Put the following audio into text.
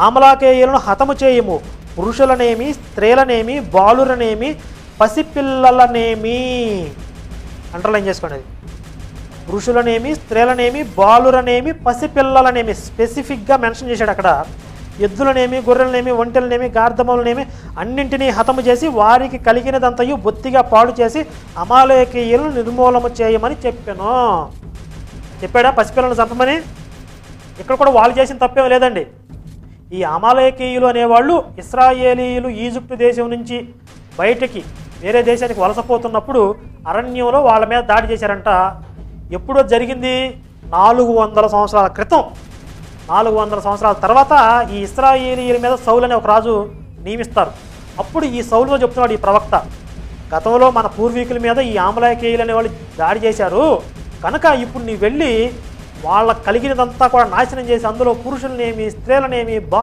ఆమలాకేయులను హతము చేయము, పురుషులనేమి, స్త్రీలనేమి, బాలురనేమి, పసిపిల్లలనేమి. అండర్లైన్ చేసుకోండి. అది పురుషులనేమి, స్త్రీలనేమి, బాలురనేమి, పసిపిల్లలనేమి స్పెసిఫిక్గా మెన్షన్ చేశాడు అక్కడ. ఎద్దులనేమి, గొర్రెలనేమి, ఒంటెలనేమి, గార్ధములనేమి అన్నింటినీ హతము చేసి వారికి కలిగినదంతయు బొత్తిగా పాడు చేసి అమాలేకీయులను నిర్మూలము చేయమని చెప్పాను. చెప్పాడా పసిపిల్లలను చంపమని? ఇక్కడ కూడా వాళ్ళు చేసిన తప్పేం లేదండి. ఈ అమాలేకీయులు అనేవాళ్ళు ఇశ్రాయేలీయులు ఈజిప్టు దేశం నుంచి బయటికి వేరే దేశానికి వలసపోతున్నప్పుడు అరణ్యంలో వాళ్ళ మీద దాడి చేశారంట. ఎప్పుడో జరిగింది? 400 సంవత్సరాల క్రితం. 400 సంవత్సరాల తర్వాత ఈ ఇశ్రాయేలీయుల మీద సౌలు అనే ఒక రాజు నియమిస్తారు. అప్పుడు ఈ సౌలుతో చెప్తున్నాడు ఈ ప్రవక్త, గతంలో మన పూర్వీకుల మీద ఈ అమాలేకీయులు అనే వాళ్ళు దాడి చేశారు కనుక ఇప్పుడు నీ వెళ్ళి వాళ్ళ కలిగినదంతా కూడా నాశనం చేసి అందులో పురుషులనేమి, స్త్రీలనేమి,